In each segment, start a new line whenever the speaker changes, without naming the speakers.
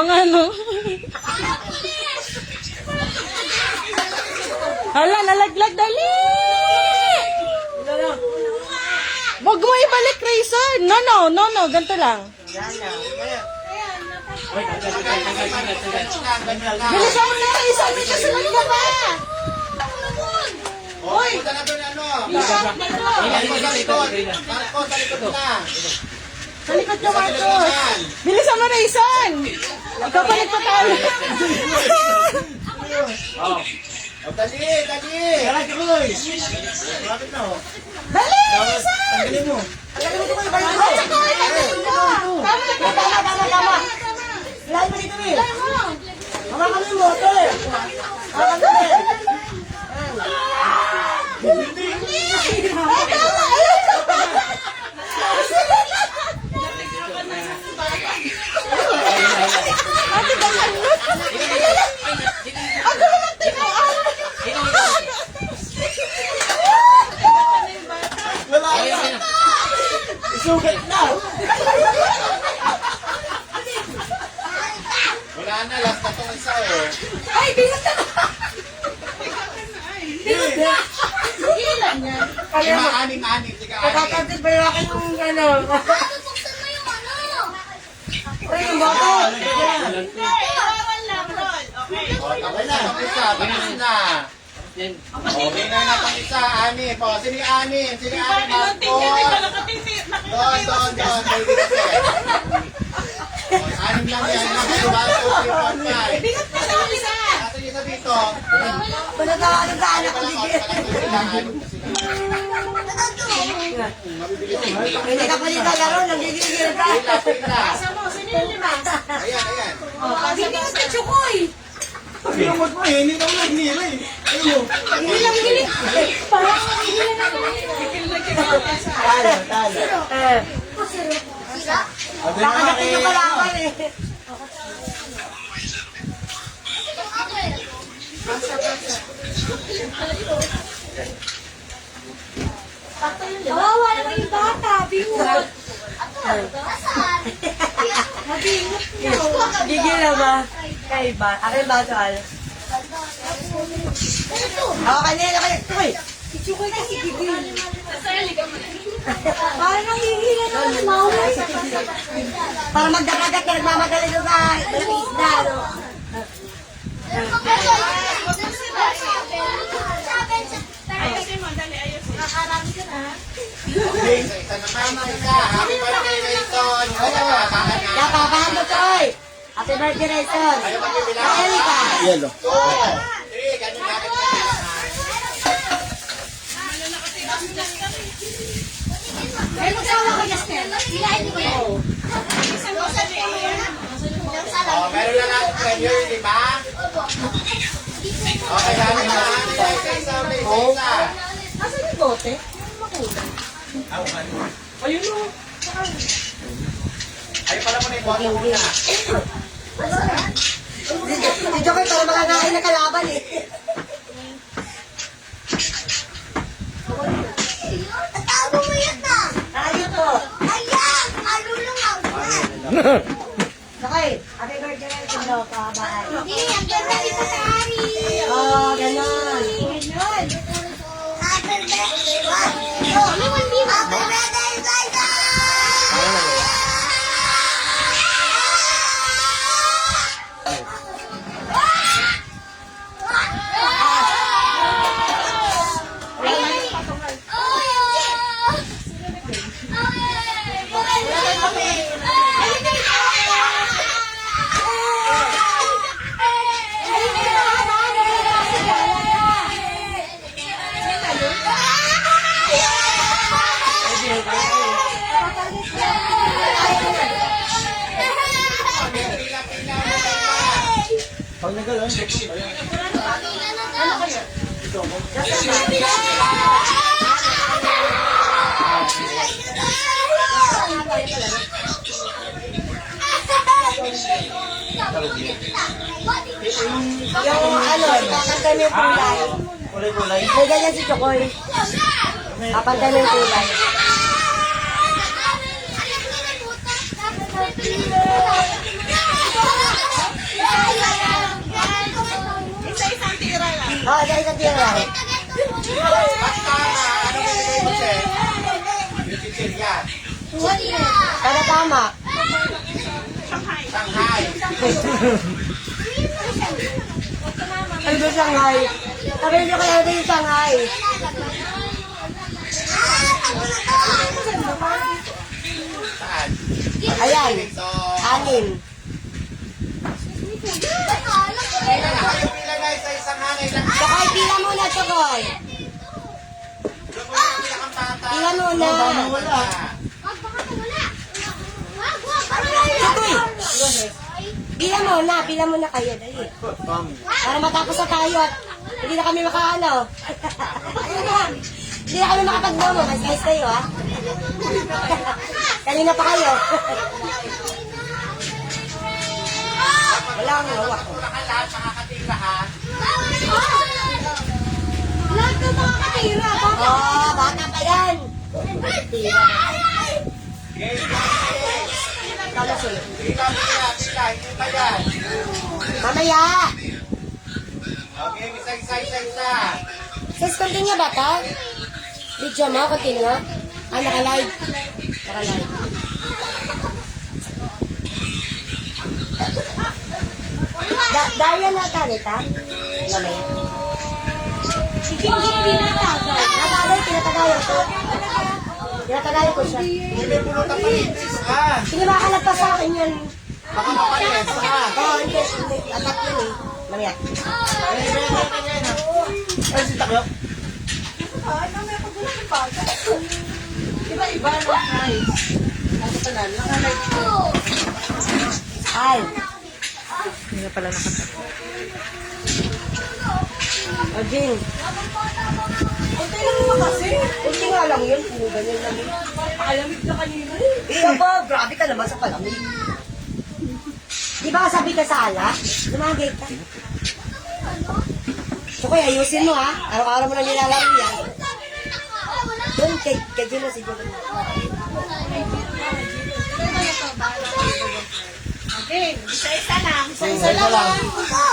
nga, no? Hala, nalaglag, dali! Huwag mo ibalik, Rayson. No, ganito lang. Bilisan mo na, Rayson. May kasunod ka ba? Hoy!
Punta na doon, ano?
Sa likod ka, Marcos. Bilisan mo, Rayson. Ikaw pa nagpatalo.
Dali! Dali, Kuy! Malapit na, oh.
Dali, Rayson!
Tanggalin mo.
Tama.
Ilahin mo dito, Mil. Mamakalin mo, ate. Wala na. Isugat na. Wala na, last na itong isa, oh.
Ay, binat na! Ilan yan?
Anim. Tiga, anim.
Kakatid ba yung akin yung ano?
Buksan mo yung ano.
Ay, yung bato!
Oh, tapos na itong isa. Tapos na. Okay na itong isa. Anim. Oh, sino yung anim? Marcos. Doon. Baby kasi. Oh, anim lang yan. 1, 2, 3, 4, 5.
Binat na lang isa!
Ato yung isa dito.
Pinatawanan sa anak ko digil. Hindi ka pa dito laro, nagigigil ka.
Pila.
Sino yung lima?
Ayan.
Binat na Chukoy!
Pinamot mo eh. Hindi naman nagnila eh. Ayun.
Parang higilan na
Talo.
Kakagatin yung kalaban eh.
Kawawa naman yung bata, bingot.
Gigil na ba? Kay ba? Akin ba, Sal? Ako kanina kayo. Uy!
Si Chukoy kasi gigil. Parang nangihilan na ng maway.
Para magdakagat ka, nagmamadali doon sa walang isda, no?
Okay, isa naman. Happy birthday, Rayson.
Kaya papahan mo to, oy! Happy birthday, Rayson!
Ayaw magbibilang.
Kaya ka!
Yelo. 2, 3, ganun natin bibilangan.
Ay, magsawa ka, Justin.
Hilahin mo yan.
Oh, meron na lang premyo yung 5. Okay, happy birthday, Rayson. Isa.
Asan yung bote? Ayun o.
Ay, pala mo na yung boto muna.
Si Jokoy para makakain na kalaban eh.
Tatago mo yan na.
Ayun po.
Ayan! Marunong ako.
Jokoy, happy birthday, Rayson daw, kabahay.
Hindi, ang ganda ni Patari.
Oh, ganon.
Happy birthday. Happy birthday, Rayson!
Pag nagalaw,
Yung ano, kakanta niyo yung kulay.
kulay-kulay.
May ganyan si Chokoy. Kapanta niyo yung kulay.
Isa-isang tira lang.
Oo, dahil sa tira lang.
Basta, ano bibigay mo, Che? Yung chichirya.
Kada tama.
Shanghai.
Ano ba Shanghai? Sabi nyo kaya ito yung Shanghai.
Saan?
Ayan.
So,
6.
kailan na kayo ilagay sa isang hangin lang?
Chokoy, pila muna, Chokoy.
Doon mo yung pinakambata.
Pila muna.
Wala.
Chokoy. Pila muna kayo. Dali. Para matapos na tayo at hindi na kami makaano. Hindi na kami makapagdomo. Mas nice kayo, ha? Kanina pa kayo. Wala akong hawak.
Wala ka lahat makakatira, ha?
Lahat ng mga katira.
Oh, bata pa yan. Tira.
Game.
Kamusul.
Pila. Hindi pa yan.
Mamaya.
Okay, isa.
Sis, continue ba ito? Video mo, continue? Ah, naka-live. Naka-live. Dahil na talita? Mamaya. Natagay, tinatagayan ko. Tinatagayan ko siya.
Hindi may pulutan pa rin. Ah,
Sige, makakalagpas sa akin yun.
baka makalis. Ah.
Oo, hindi. Atak yun eh. Mamaya.
Ay, si Takyo.
Ay, mamaya pag wala ng baga. Iba-iba na guys. Ako pa na, naka-live ko.
Ay.
Hindi na pala nakatapos.
O, Jing.
Kunti lang naman kasi.
Kunti nga lang yun. Puro ganyan lang yun.
Pakalamig na kanina eh.
Ikaw ba? Grabe ka naman sa palamig. Di ba kasabi ka sa ala? Lumagay ka. So, kaya ayusin mo ha. Araw-araw mo na nilalaro yan. Doon, kay Juno si Juno.
Okay, isa-isa lang.
Isa lang.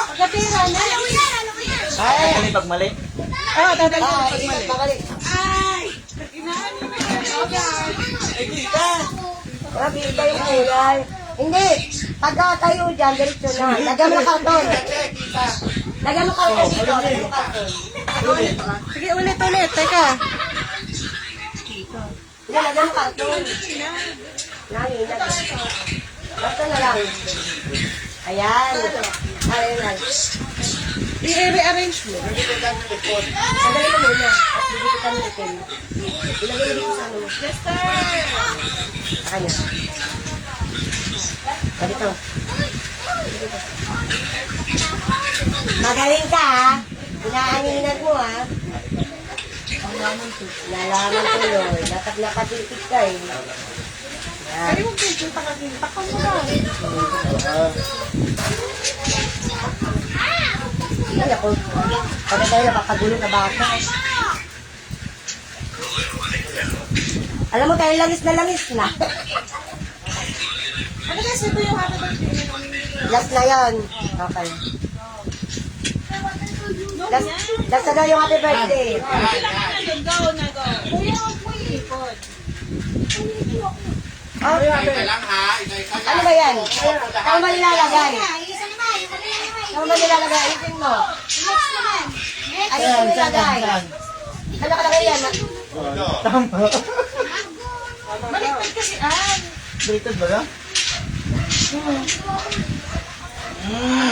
Pagkatira na.
Ay!
pag mali.
Ah, tatay ko
Ah,
pag mali.
pagkali.
Ay! Inahan mo na yan. Okay.
Ay, kita.
Grabe, iba yung kulay. Hindi. Pagka tayo dyan, diretso na. Lagyan mo ng karton.
Kita.
Lagyan mo karton dito. Lagyan mo karton.
Sige, ulit. Teka.
Hindi, lagyan mo karton. Lagi, lagyan. Karton na lang. Ayan. Ayan na.
I-rearrange mo.
Sandali mo muna. At bibigyan ka ng itim. Ilagay mo dito sa ano mo.
Yes, sir.
Sa kanya. Dito. Magaling ka ha. Inaaninan mo ha. Nalaman tuloy. Nakatitik ka eh. Yan.
Kaya mo pinto pakakinta ka mo na.
Ay ako. Pagka tayo napakagulo na bata. Alam mo tayo langis na.
Ano kasi ito yung happy birthday?
Last na yan. Okay. Last na daw yung happy birthday.
Go. Kuya, huwag mo iipon.
Oh,
Isa lang, ha? Isa lang.
ano ba yan? Saan ba nilalagay?
Isa naman.
Saan ba nilalagay? Ayusin mo.
Next naman.
Ayusin mo nilalagay. Ano nakalagay yan?
Baliktad kasi an.
Baliktad ba yan?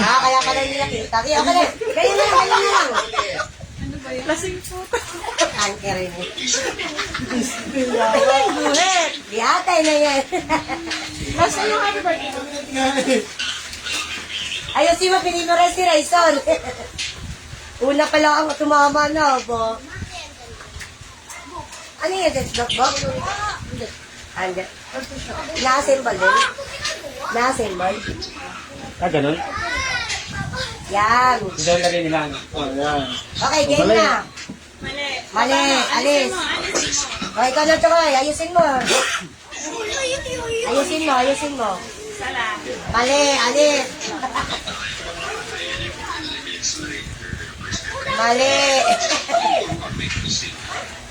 Ah, kaya pala hindi nakita. Kaya okay na. Ganyan na lang.
Lasing po.
Anker rin eh.
Buhet.
Dihatay na yan.
Last na yung happy birthday.
Ayusin mo, pinimores si Raison. Una pala ako tumama na po. Ano yun? Dotbox? Ande. Na-assemble din? Na-assemble?
Ah, ganun?
Yan.
Doon na rin nila. Oh, yan.
Okay, game na. Mali. Alis. Okay, ikaw na ito ko. Ayusin mo. Ayusin mo.
Sala.
Mali, alis. Mali.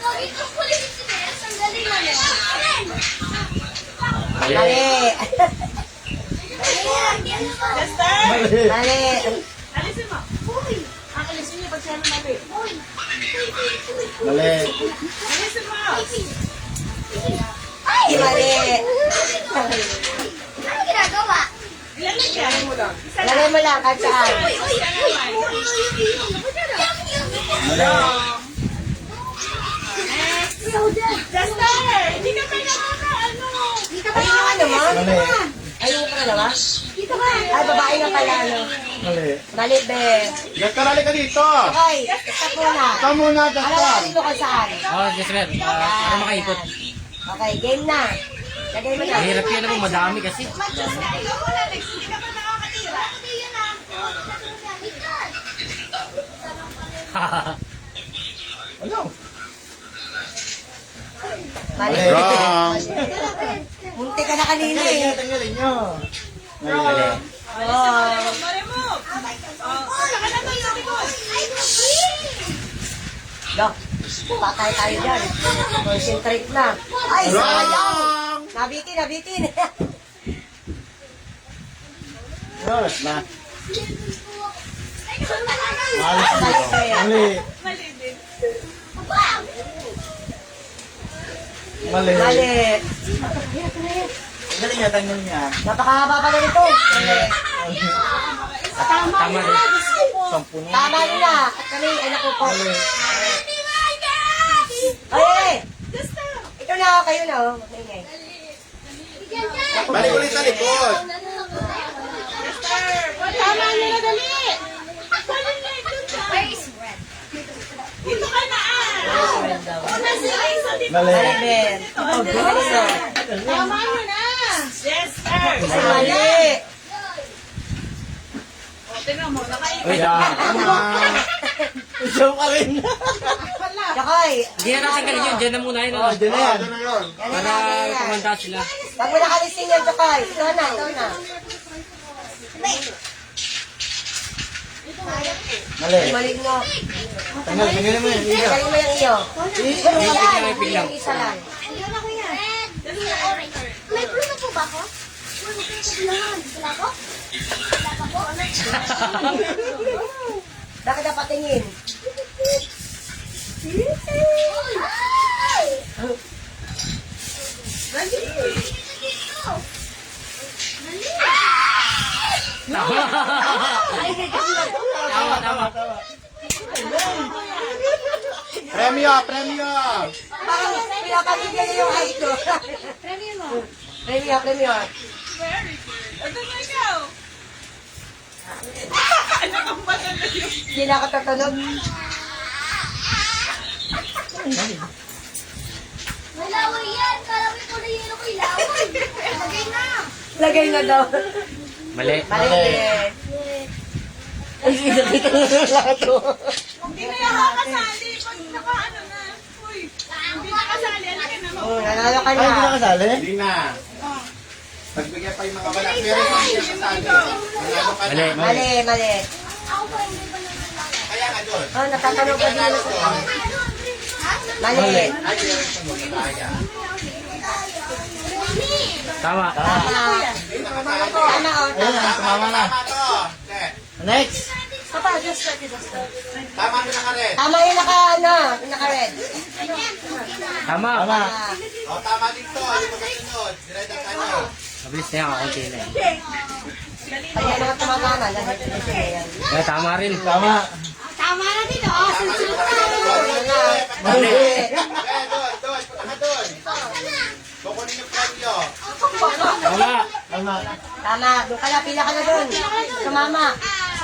Lagi ko kulit si Bes. Ang galing mo na.
Mali.
Chester!
Mali.
Alisin mo. Uy! Ang alisin niya pag siya lumali.
Mali.
Alisin mo!
Ay, mali.
Ano ginagawa?
Ilan na siya? Mo lang.
Lagay mo lang kahit saan.
Chester! Hindi ka pa nakaka-ano.
Ayun yung ano mo?
Mali.
Ayun ka na ba? Ay, babae na pala, ano?
Mali.
Mali, be.
Jester, halika dito.
Okay, stop muna.
Ikaw muna,
Alam mo
Jester.
dito ka saan?
Oh, yes, sir. Para makaikot.
Okay, game na. Lagay mo na.
Mahirap yan ako, madami kasi.
Ikaw muna, Lex. Hindi ka pa nakakatira.
Ano?
Mali.
Wrong.
Munti ka na kanina eh.
Tanggalin nyo. Mali.
Oh.
Ma-remove. Oh, saka na tayo sa likod.
Go. Patay tayo dyan. Concentrate na. Ay, sayang.
Wrong.
Nabitin, nabitin.
Yes, na.
Mali, be.
Mali.
Mali din.
Mali.
Mali.
Tanggalin niya, tanggalin niya.
Napakahaba pa na nito. Mali.
Tama rin.
Sampu na.
Tama na. At kami, anak ko po. Ay, ito na ako, kayo na. Oh. Ingay.
Balik ulit sa likod.
Tama nyo na, dali.
Where is Red?
Dito ka na
Mali.
Mali, Ben. Oh, galing na.
Tama nyo na. Chester!
Mali.
O, tingnan mo, nakaikot.
Uy,
Tama. Joke ka rin.
Yakoy.
hindi na natanggalin yun. Diyan na muna yun.
Oh, dyan na yan.
Yan na,
Para
yan na.
kumanda sila.
Pag mo nakalising yan, Yakoy. Ito na, ito na.
Mali.
Mali mo.
Tanggalin mo yan. Iya.
Galing mo yung iyo. Yan,
biglang.
yung isa lang.
Ayun ako yan. Orange. May blue na po ba ako? Uy, huwag kayo kabilangan. Wala ako? Wala ka po?
Bakit dapat tingin?
Tama, tama.
Premyo, premyo.
Parang pinapakigyan niya yung height ko.
Premium mo.
Premio, premio.
Ito na ikaw. Ano ang maganda yun?
Hindi na ako tatunog.
Malaway yan. Kalawin ko na yelo ko ilaway. Lagay na.
Lagay na daw.
Mali.
Mali. Ay, kita na lahat to.
Hindi na nakakasali. Pag nakaano na. Uy, hindi nakasali. Ano ka naman?
Oh, nanalo ka
Ay, hindi
na.
nakasali? Hindi na. Pagbigyan pa yung mga wala. Pero hindi siya kasali. Manalo ka na.
Mali.
Mali, mali.
Ako pa hindi pa naman lalaki.
Kaya nga doon.
Oh, natatanog ka din
Nanalo
sa
doon.
Mali.
Ay, meron sa mga kaya.
Tama.
Tama.
Hindi nakasali.
Tama, oh.
Ayan, tumama na. Tama to. Next.
Papa, just like this.
Tama na ka rin.
Tama yung naka, ano, yung naka-red.
Tama.
Tama.
Ah,
O, tama dito. Hindi mo kasunod. Direct ang ano.
Mabilis na yan, kakunti na yan.
kaya naman tumagama. Lahat yung gusto niya yan.
Eh, tama rin.
Tama.
Tama na din, oh. Sunod na.
Mali.
Eh, doon. Punta ka doon. Kukunin yung premyo.
Tama.
Tama.
Tama, doon ka na, pila ka na doon. Sumama.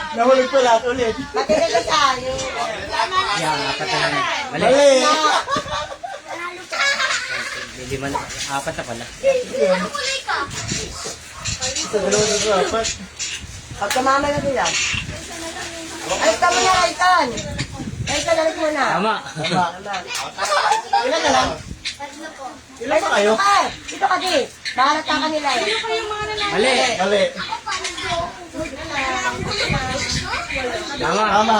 Nahulog pa lahat ulit.
Matigil ka siya. Yung,
Yan, apat na lang. Mali.
Mali.
na,
Lima na. Apat na pala.
Ano kulay ka?
Sa dalawa sa apat.
pag sumama na sila. Ay, ka muna, Aitan. Aitan, alis mo na.
Tama.
Tama.
Tama.
Ilan na lang?
Tatlo po.
Ilan pa kayo?
Ay, dito ka di. Bahalata ka nila eh.
Mali.
Mali.
Tama.
Tama.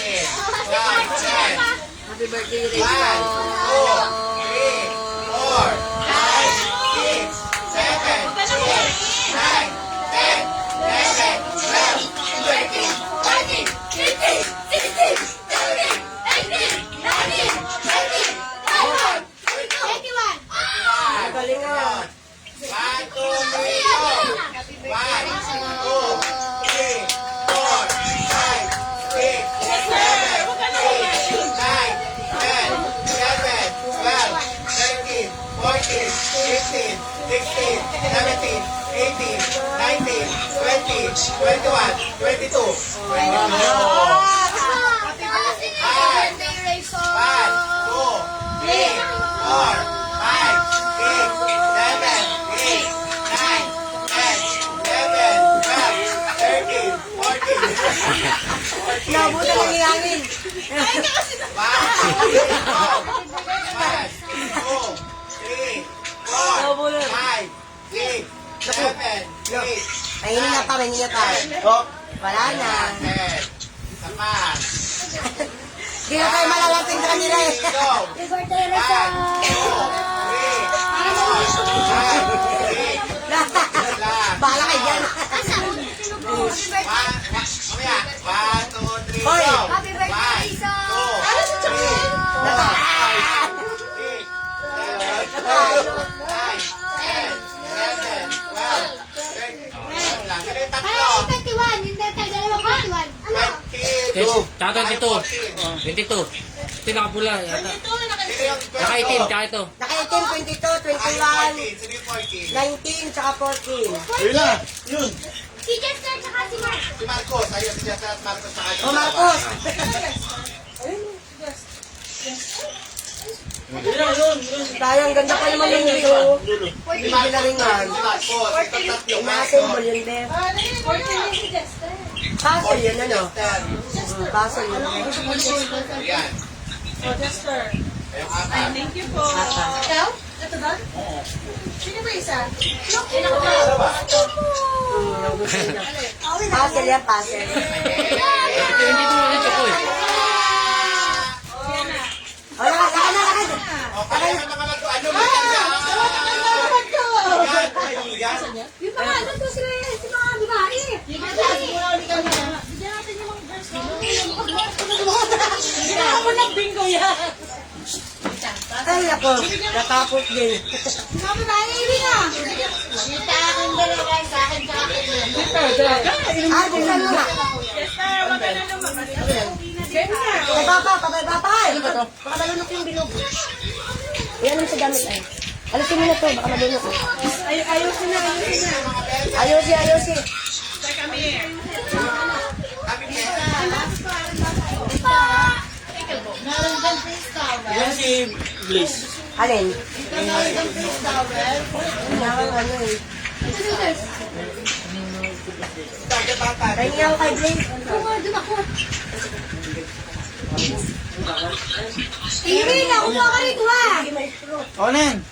Alice. 1, 10.
Happy birthday,
1, 2, 3, 4, 5, 6, 7, 8, 9, 10, 11, 12,
Nabutan ng hangin. Ay, hindi na pa, hindi na pa. Wala na. Hindi na tayo malalating sa kanila eh. Bahala kayo dyan. Hoy!
Happy birthday, Rizzo! Ay, 21! Hindi tayo dalawang 21. Ano?
Tsaka 22. 22. Ito yung nakapula yata. Nakaitim, tsaka ito.
Nakaitim, 22, 21, 19, tsaka 14.
Yun na, yun.
Si Jester tsaka si Mark.
Si Marcos, ayun si Jessica at Marcos sa kanya.
O, Marcos. Sayang, ganda pa naman yung video. Hindi na rin nga.
Si Marcos, ito tatlo.
Ima-assemble yun, Beth. Puzzle yun, ano? Puzzle yun.
Ayan.
Oh, Jester.
Ayun, apat.
Thank you po. Ikaw? Ito ba? Sino ba isa?
Puzzle yan, puzzle.
Ito hindi ko ulit ako eh.
O, lakad na, lakad.
Okay, may mga lago. Ano ba yan? Yan, ayun, yan.
Yung mga ano to sila yan, si mga babae.
Bigyan natin yung mga girls. Bigyan ako ng bingo yan.
Ay, ako. Natapos din.
Mga babae, ibig na. Kita akong dalawa sa akin sa akin.
Ah, tingnan mo nga.
Jester, wag ka na naman.
Patay papa, patay papa. Baka malunok yung bilog. Yan ang sa gamit ay. Alisin mo na to, baka malunok.
Ayusin na.
Ayusin, ayusin.
Yan si Bliss.
Alin? Kailangan ano eh. Pahingi ako kay Blaze.
Irina, kumuha ka rito ha.
Onen.